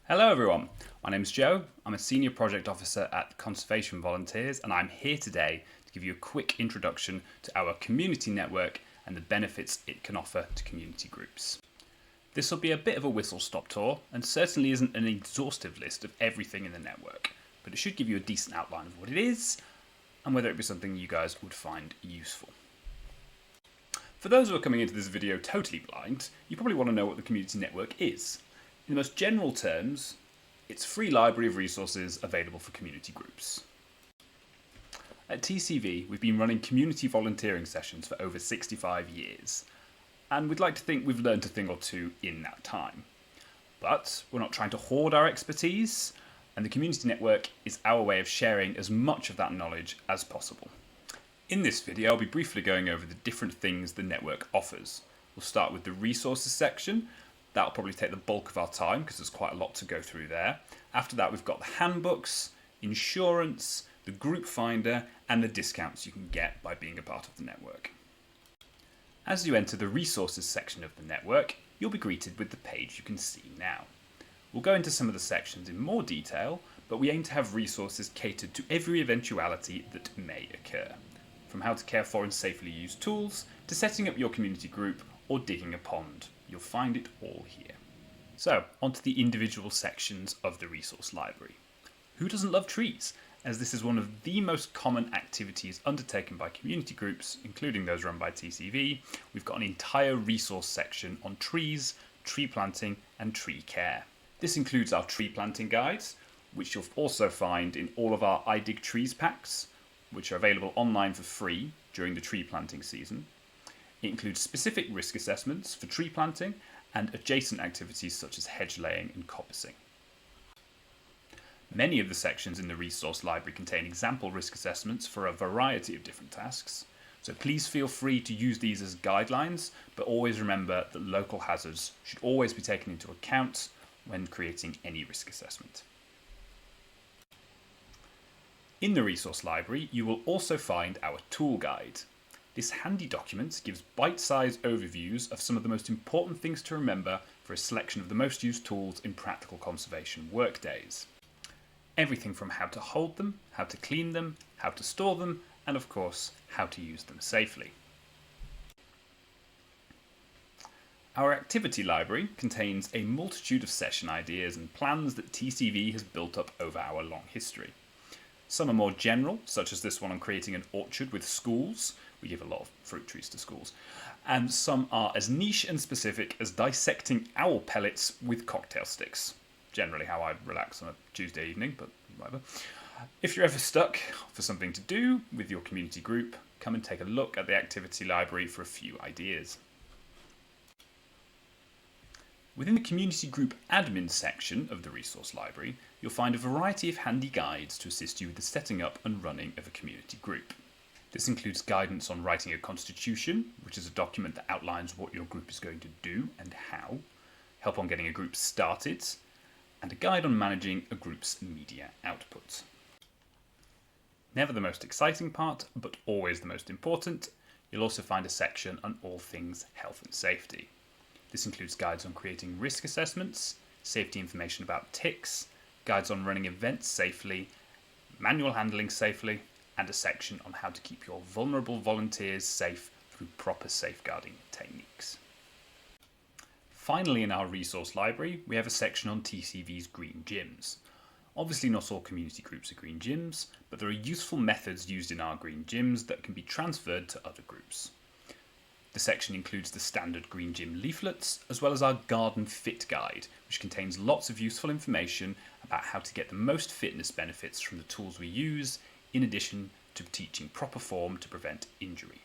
Hello everyone, my name's Joe. I'm a Senior Project Officer at Conservation Volunteers and I'm here today to give you a quick introduction to our community network and the benefits it can offer to community groups. This will be a bit of a whistle-stop tour and certainly isn't an exhaustive list of everything in the network, but it should give you a decent outline of what it is and whether it be something you guys would find useful. For those who are coming into this video totally blind, you probably want to know what the community network is. In the most general terms, it's a free library of resources available for community groups. At TCV, we've been running community volunteering sessions for over 65 years, and we'd like to think we've learned a thing or two in that time. But we're not trying to hoard our expertise, and the community network is our way of sharing as much of that knowledge as possible. In this video, I'll be briefly going over the different things the network offers. We'll start with the resources section. That'll probably take the bulk of our time because there's quite a lot to go through there. After that, we've got the handbooks, insurance, the group finder, and the discounts you can get by being a part of the network. As you enter the resources section of the network, you'll be greeted with the page you can see now. We'll go into some of the sections in more detail, but we aim to have resources catered to every eventuality that may occur. From how to care for and safely use tools, to setting up your community group, or digging a pond. You'll find it all here. So, onto the individual sections of the resource library. Who doesn't love trees? As this is one of the most common activities undertaken by community groups, including those run by TCV, we've got an entire resource section on trees, tree planting, and tree care. This includes our tree planting guides, which you'll also find in all of our I Dig Trees packs, which are available online for free during the tree planting season. It includes specific risk assessments for tree planting and adjacent activities such as hedge laying and coppicing. Many of the sections in the resource library contain example risk assessments for a variety of different tasks, so please feel free to use these as guidelines, but always remember that local hazards should always be taken into account when creating any risk assessment. In the resource library, you will also find our tool guide. This handy document gives bite-sized overviews of some of the most important things to remember for a selection of the most used tools in practical conservation workdays. Everything from how to hold them, how to clean them, how to store them, and of course, how to use them safely. Our activity library contains a multitude of session ideas and plans that TCV has built up over our long history. Some are more general, such as this one on creating an orchard with schools. We give a lot of fruit trees to schools. And some are as niche and specific as dissecting owl pellets with cocktail sticks. Generally how I relax on a Tuesday evening, but whatever. If you're ever stuck for something to do with your community group, come and take a look at the activity library for a few ideas. Within the community group admin section of the resource library, you'll find a variety of handy guides to assist you with the setting up and running of a community group. This includes guidance on writing a constitution, which is a document that outlines what your group is going to do and how, help on getting a group started, and a guide on managing a group's media output. Never the most exciting part, but always the most important, you'll also find a section on all things health and safety. This includes guides on creating risk assessments, safety information about ticks, guides on running events safely, manual handling safely, and a section on how to keep your vulnerable volunteers safe through proper safeguarding techniques. Finally, in our resource library, we have a section on TCV's green gyms. Obviously not all community groups are green gyms, but there are useful methods used in our green gyms that can be transferred to other groups. The section includes the standard green gym leaflets, as well as our garden fit guide, which contains lots of useful information about how to get the most fitness benefits from the tools we use, in addition to teaching proper form to prevent injury.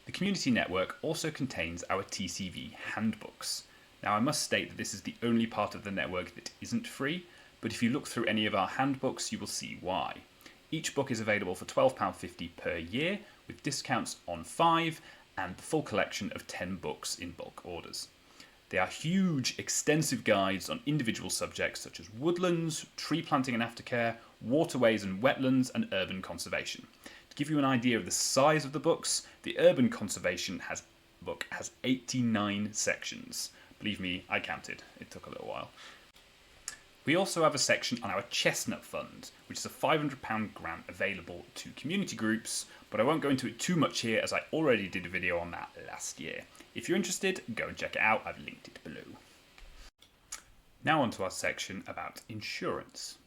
The community network also contains our TCV handbooks. Now I must state that this is the only part of the network that isn't free, but if you look through any of our handbooks you will see why. Each book is available for £12.50 per year, with discounts on 5 and the full collection of 10 books in bulk orders. They are huge, extensive guides on individual subjects such as woodlands, tree planting and aftercare, waterways and wetlands, and urban conservation. To give you an idea of the size of the books, the urban conservation book has 89 sections, Believe me, I counted. It took a little while. We also have a section on our Chestnut Fund, which is a £500 grant available to community groups, but I won't go into it too much here as I already did a video on that last year. If you're interested, go and check it out, I've linked it below. Now on to our section about insurance.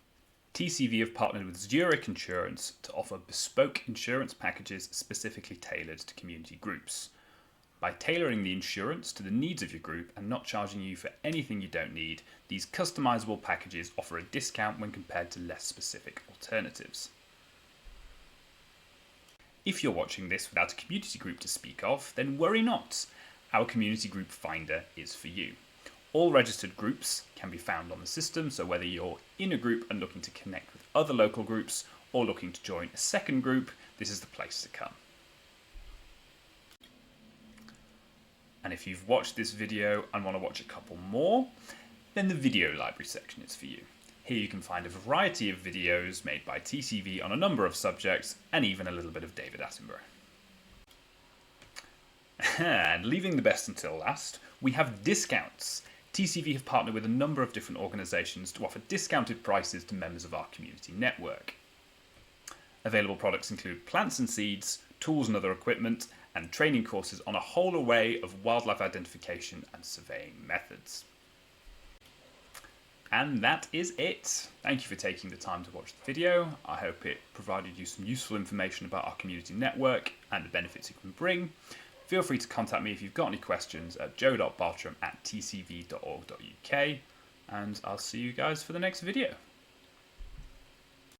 TCV have partnered with Zurich Insurance to offer bespoke insurance packages specifically tailored to community groups. By tailoring the insurance to the needs of your group and not charging you for anything you don't need, these customizable packages offer a discount when compared to less specific alternatives. If you're watching this without a community group to speak of, then worry not. Our community group finder is for you. All registered groups can be found on the system, so whether you're in a group and looking to connect with other local groups or looking to join a second group, this is the place to come. And if you've watched this video and want to watch a couple more, then the video library section is for you. Here you can find a variety of videos made by TCV on a number of subjects, and even a little bit of David Attenborough. And leaving the best until last, we have discounts. TCV have partnered with a number of different organisations to offer discounted prices to members of our community network. Available products include plants and seeds, tools and other equipment, and training courses on a whole array of wildlife identification and surveying methods. And that is it. Thank you for taking the time to watch the video. I hope it provided you some useful information about our community network and the benefits it can bring. Feel free to contact me if you've got any questions at joe.bartram@tcv.org.uk, and I'll see you guys for the next video.